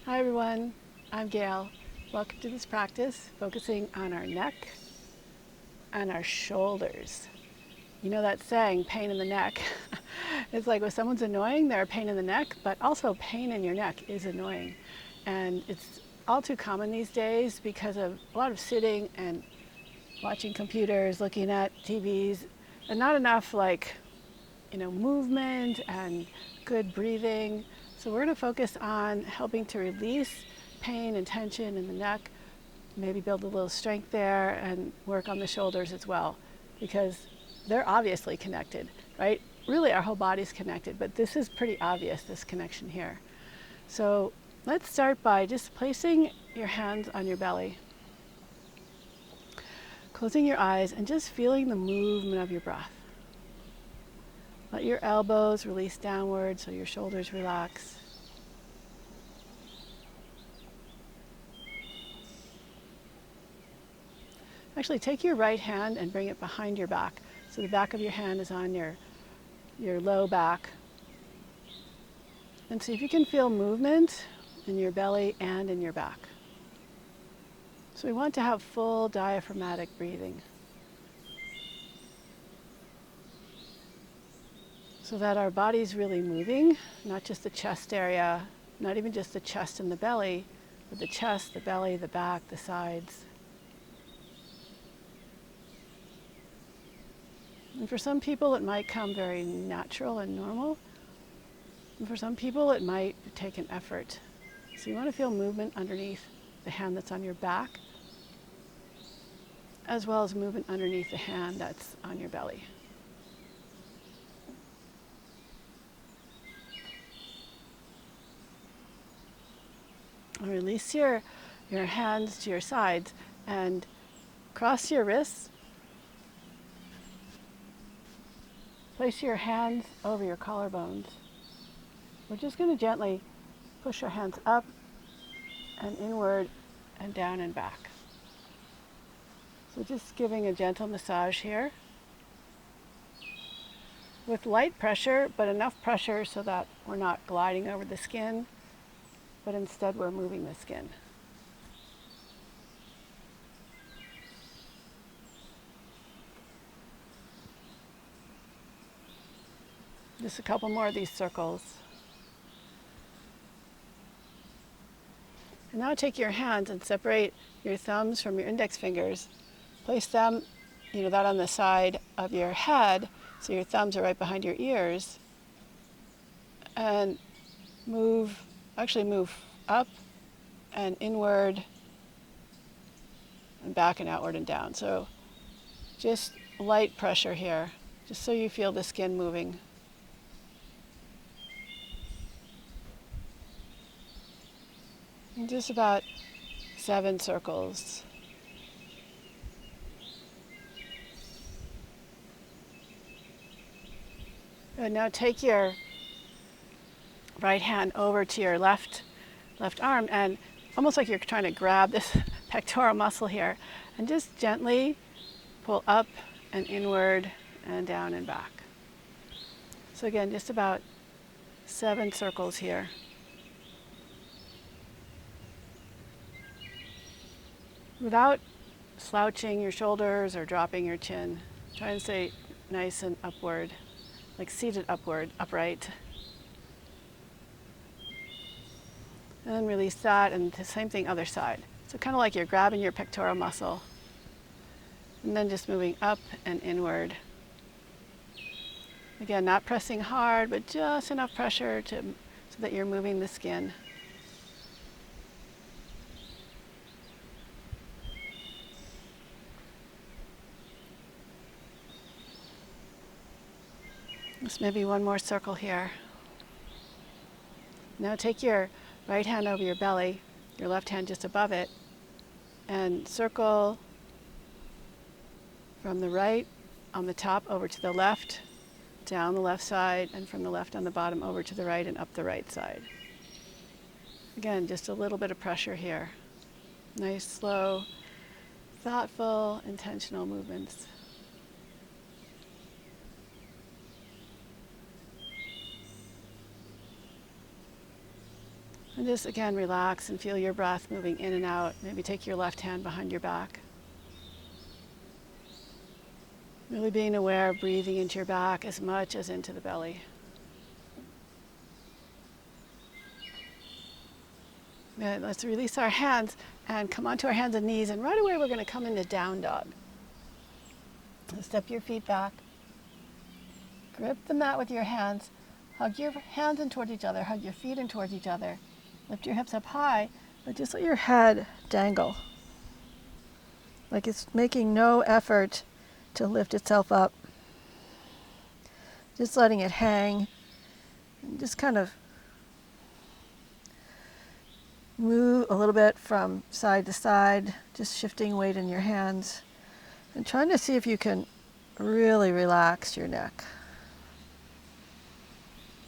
Hi everyone, I'm Gayle. Welcome to this practice focusing on our neck and our shoulders. You know that saying, pain in the neck? It's like when someone's annoying, they're a pain in the neck, but also pain in your neck is annoying. And it's all too common these days because of a lot of sitting and watching computers, looking at TVs, and not enough movement and good breathing. So we're going to focus on helping to release pain and tension in the neck, maybe build a little strength there, and work on the shoulders as well, because they're obviously connected, right? Really, our whole body's connected, but this is pretty obvious, this connection here. So let's start by just placing your hands on your belly, closing your eyes, and just feeling the movement of your breath. Let your elbows release downward so your shoulders relax. Actually, take your right hand and bring it behind your back. So the back of your hand is on your low back. And see if you can feel movement in your belly and in your back. So we want to have full diaphragmatic breathing, so that our body's really moving, not just the chest area, not even just the chest and the belly, but the chest, the belly, the back, the sides. And for some people, it might come very natural and normal. And for some people, it might take an effort. So you want to feel movement underneath the hand that's on your back, as well as movement underneath the hand that's on your belly. And release your hands to your sides and cross your wrists. Place your hands over your collarbones. We're just going to gently push our hands up and inward and down and back. So just giving a gentle massage here with light pressure, but enough pressure so that we're not gliding over the skin, but instead we're moving the skin. Just a couple more of these circles. And now take your hands and separate your thumbs from your index fingers. Place them, that on the side of your head, so your thumbs are right behind your ears. And move up and inward and back and outward and down. So just light pressure here, just so you feel the skin moving. And just about 7 circles. And now take your right hand over to your left arm, and almost like you're trying to grab this pectoral muscle here, and just gently pull up and inward and down and back. So again, just about 7 circles here. Without slouching your shoulders or dropping your chin. Try and stay nice and upward, like seated upward, upright. And then release that, and the same thing other side. So kind of like you're grabbing your pectoral muscle. And then just moving up and inward. Again, not pressing hard, but just enough pressure so that you're moving the skin. Just maybe one more circle here. Now take your right hand over your belly, your left hand just above it, and circle from the right on the top over to the left, down the left side, and from the left on the bottom over to the right and up the right side. Again, just a little bit of pressure here. Nice, slow, thoughtful, intentional movements. And just again relax and feel your breath moving in and out. Maybe take your left hand behind your back. Really being aware of breathing into your back as much as into the belly. And let's release our hands and come onto our hands and knees, and right away we're going to come into down dog. Step your feet back. Grip the mat with your hands. Hug your hands in towards each other. Hug your feet in towards each other. Lift your hips up high, but just let your head dangle. Like it's making no effort to lift itself up. Just letting it hang. And just kind of move a little bit from side to side, just shifting weight in your hands. And trying to see if you can really relax your neck.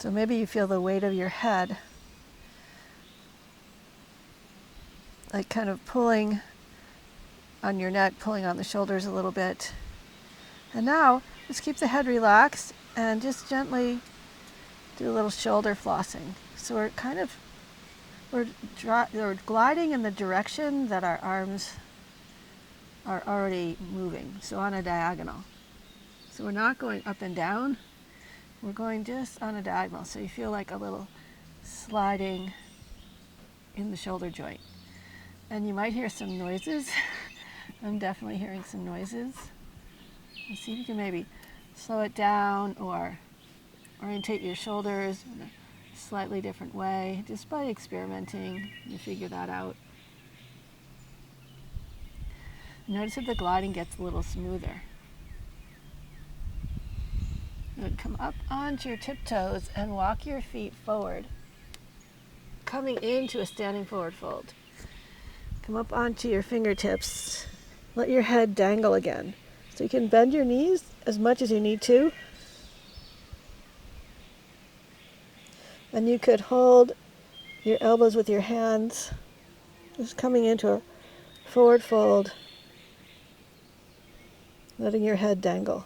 So maybe you feel the weight of your head, like kind of pulling on your neck, pulling on the shoulders a little bit. And now, just keep the head relaxed and just gently do a little shoulder flossing. So we're gliding in the direction that our arms are already moving, so on a diagonal. So we're not going up and down, we're going just on a diagonal. So you feel like a little sliding in the shoulder joint. And you might hear some noises. I'm definitely hearing some noises. And see if you can maybe slow it down or orientate your shoulders in a slightly different way. Just by experimenting, you figure that out. Notice if the gliding gets a little smoother. Good. Come up onto your tiptoes and walk your feet forward, coming into a standing forward fold. Come up onto your fingertips. Let your head dangle again. So you can bend your knees as much as you need to. And you could hold your elbows with your hands, just coming into a forward fold, letting your head dangle.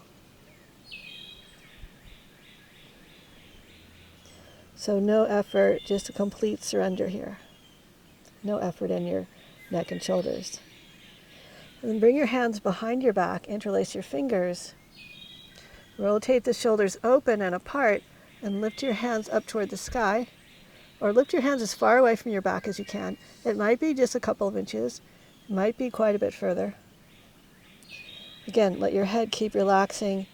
So no effort, just a complete surrender here. No effort in your neck and shoulders. And then bring your hands behind your back, interlace your fingers, rotate the shoulders open and apart, and lift your hands up toward the sky, or lift your hands as far away from your back as you can. It might be just a couple of inches, it might be quite a bit further. Again, let your head keep relaxing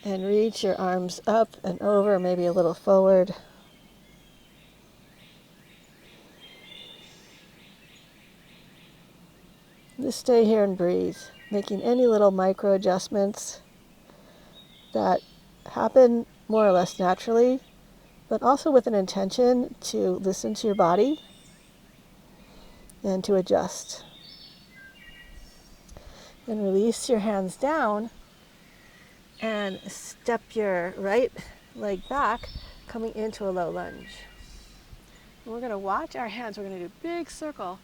and reach your arms up and over, maybe a little forward. Just stay here and breathe, making any little micro adjustments that happen more or less naturally, but also with an intention to listen to your body and to adjust. Then release your hands down and step your right leg back, coming into a low lunge. And we're going to watch our hands. We're going to do a big circle,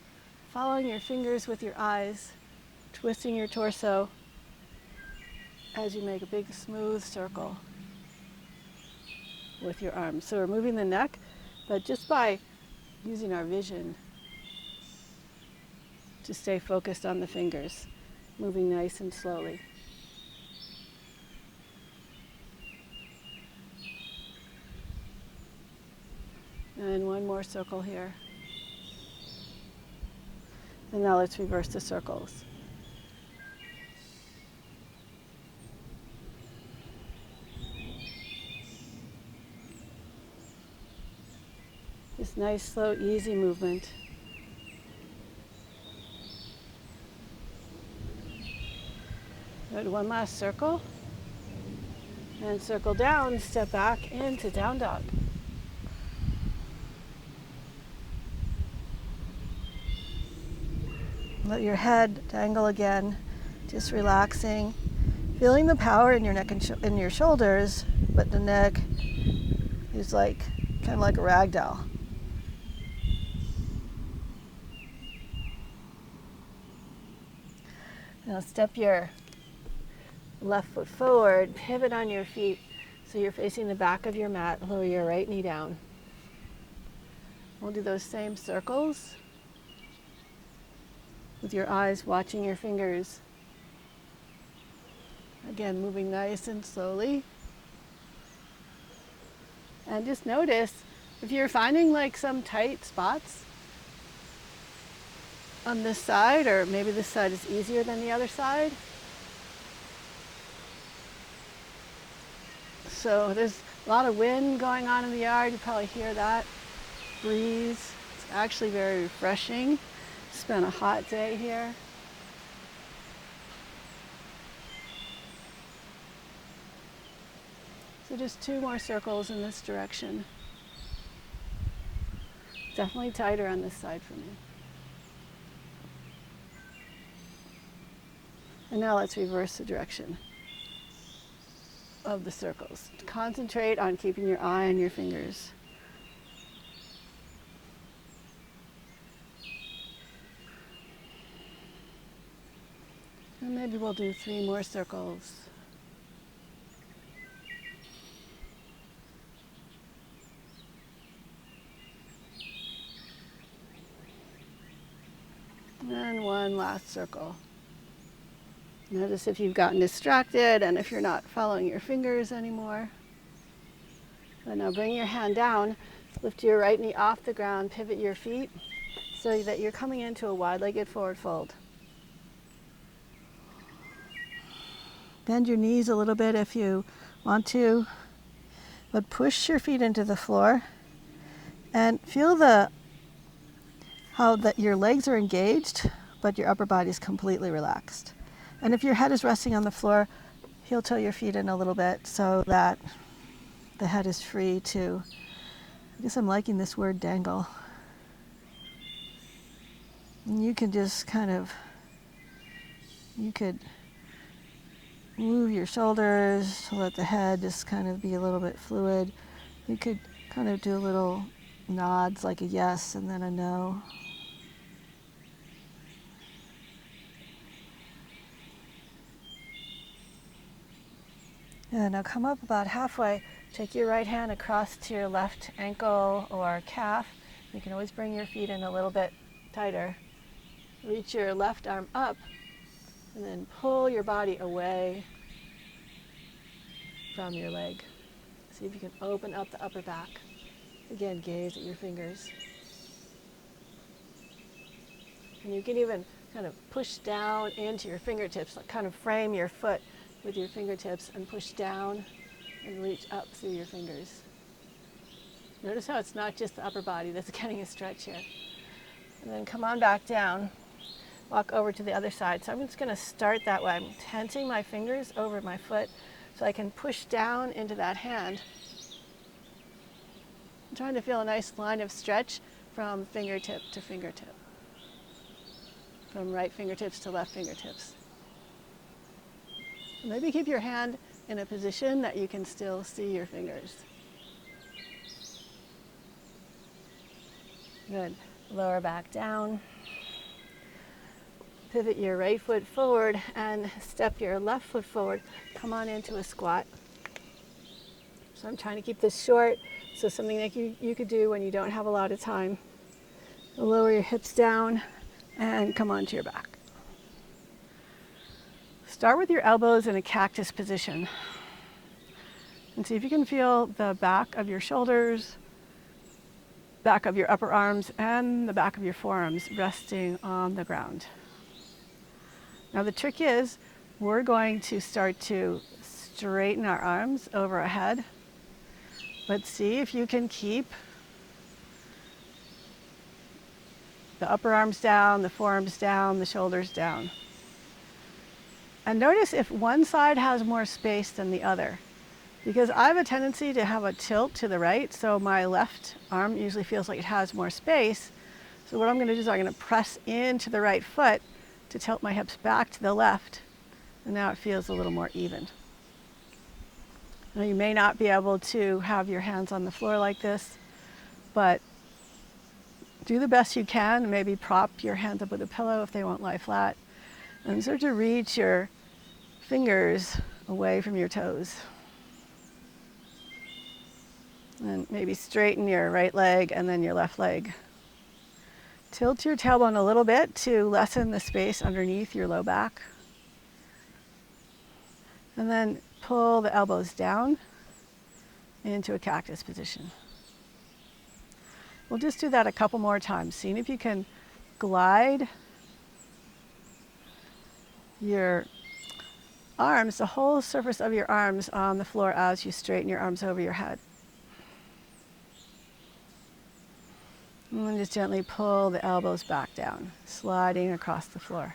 following your fingers with your eyes, twisting your torso as you make a big smooth circle with your arms. So we're moving the neck, but just by using our vision to stay focused on the fingers, moving nice and slowly. And one more circle here. And now let's reverse the circles. This nice, slow, easy movement. Good. One last circle. And circle down, step back into down dog. Let your head dangle again, just relaxing, feeling the power in your neck and in your shoulders, but the neck is like kind of like a rag doll. Now step your left foot forward, pivot on your feet so you're facing the back of your mat, lower your right knee down. We'll do those same circles with your eyes watching your fingers. Again, moving nice and slowly. And just notice if you're finding like some tight spots on this side, or maybe this side is easier than the other side. So there's a lot of wind going on in the yard. You probably hear that breeze. It's actually very refreshing. It's been a hot day here. So just 2 more circles in this direction. Definitely tighter on this side for me. And now let's reverse the direction of the circles. Concentrate on keeping your eye on your fingers. And maybe we'll do 3 more circles. And 1 last circle. Notice if you've gotten distracted and if you're not following your fingers anymore. And now bring your hand down, lift your right knee off the ground, pivot your feet so that you're coming into a wide-legged forward fold. Bend your knees a little bit if you want to, but push your feet into the floor and feel how that your legs are engaged, but your upper body is completely relaxed. And if your head is resting on the floor, heel toe your feet in a little bit so that the head is free to, I guess I'm liking this word, dangle. And you can just you could move your shoulders to let the head just kind of be a little bit fluid. You could kind of do little nods like a yes and then a no. And now come up about halfway. Take your right hand across to your left ankle or calf. You can always bring your feet in a little bit tighter. Reach your left arm up and then pull your body away from your leg. See if you can open up the upper back. Again, gaze at your fingers. And you can even kind of push down into your fingertips, like kind of frame your foot with your fingertips and push down and reach up through your fingers. Notice how it's not just the upper body that's getting a stretch here. And then come on back down. Walk over to the other side. So I'm just going to start that way. I'm tensing my fingers over my foot so I can push down into that hand. I'm trying to feel a nice line of stretch from fingertip to fingertip. From right fingertips to left fingertips. Maybe keep your hand in a position that you can still see your fingers. Good. Lower back down. Pivot your right foot forward and step your left foot forward. Come on into a squat. So I'm trying to keep this short, so something that you could do when you don't have a lot of time. Lower your hips down and come onto your back. Start with your elbows in a cactus position. And see if you can feel the back of your shoulders, back of your upper arms, and the back of your forearms resting on the ground. Now the trick is, we're going to start to straighten our arms over our head. But see if you can keep the upper arms down, the forearms down, the shoulders down. And notice if one side has more space than the other. Because I have a tendency to have a tilt to the right, so my left arm usually feels like it has more space. So what I'm going to do is I'm going to press into the right foot to tilt my hips back to the left. And now it feels a little more even. Now you may not be able to have your hands on the floor like this, but do the best you can. Maybe prop your hands up with a pillow if they won't lie flat. And start to reach your fingers away from your toes. And maybe straighten your right leg and then your left leg. Tilt your tailbone a little bit to lessen the space underneath your low back. And then pull the elbows down into a cactus position. We'll just do that a couple more times, seeing if you can glide your arms, the whole surface of your arms on the floor as you straighten your arms over your head. And then just gently pull the elbows back down, sliding across the floor.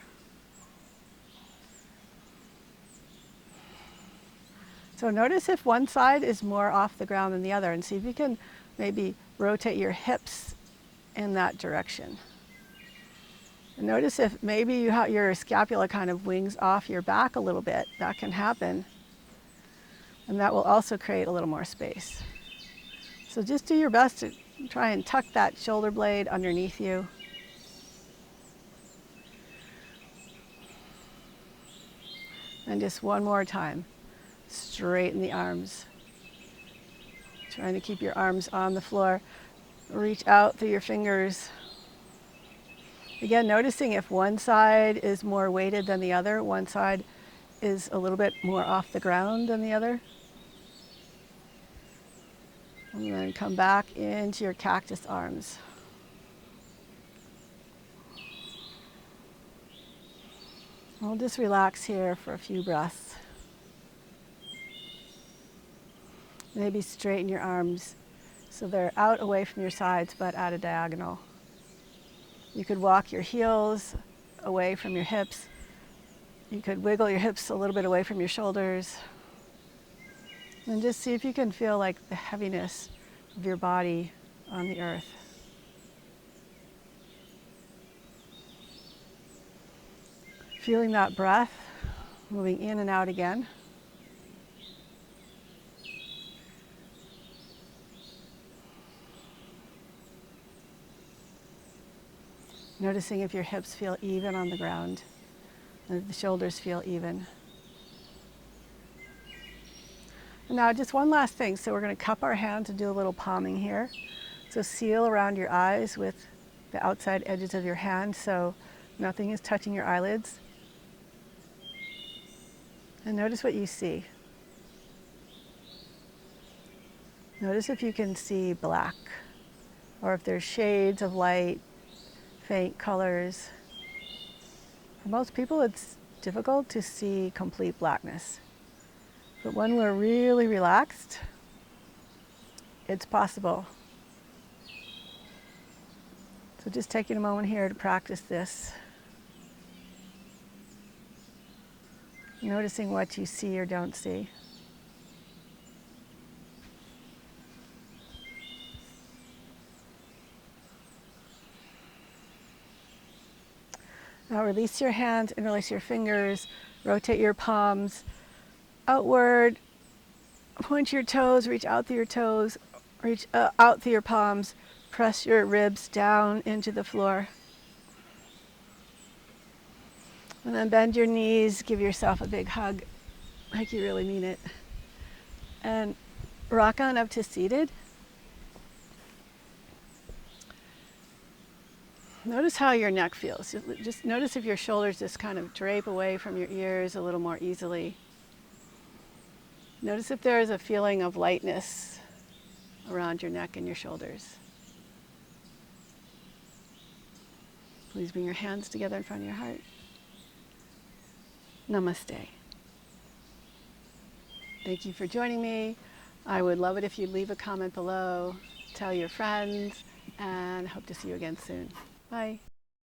So notice if one side is more off the ground than the other, and see if you can maybe rotate your hips in that direction. And notice if maybe your scapula kind of wings off your back a little bit. That can happen. And that will also create a little more space. So just do your best to try and tuck that shoulder blade underneath you. And just one more time. Straighten the arms. Trying to keep your arms on the floor. Reach out through your fingers. Again, noticing if one side is more weighted than the other, one side is a little bit more off the ground than the other. And then come back into your cactus arms. We'll just relax here for a few breaths. Maybe straighten your arms so they're out away from your sides but at a diagonal. You could walk your heels away from your hips. You could wiggle your hips a little bit away from your shoulders. And just see if you can feel like the heaviness of your body on the earth. Feeling that breath moving in and out again. Noticing if your hips feel even on the ground and if the shoulders feel even. And now just one last thing. So we're going to cup our hands and do a little palming here. So seal around your eyes with the outside edges of your hand so nothing is touching your eyelids. And notice what you see. Notice if you can see black or if there's shades of light, faint colors. For most people, it's difficult to see complete blackness. But when we're really relaxed, it's possible. So just taking a moment here to practice this. Noticing what you see or don't see. Now release your hands, interlace your fingers, rotate your palms outward, point your toes, reach out through your toes, reach out through your palms, press your ribs down into the floor. And then bend your knees, give yourself a big hug, like you really mean it. And rock on up to seated. Notice how your neck feels. Just notice if your shoulders just kind of drape away from your ears a little more easily. Notice if there is a feeling of lightness around your neck and your shoulders. Please bring your hands together in front of your heart. Namaste. Thank you for joining me. I would love it if you'd leave a comment below, tell your friends, and hope to see you again soon. Bye.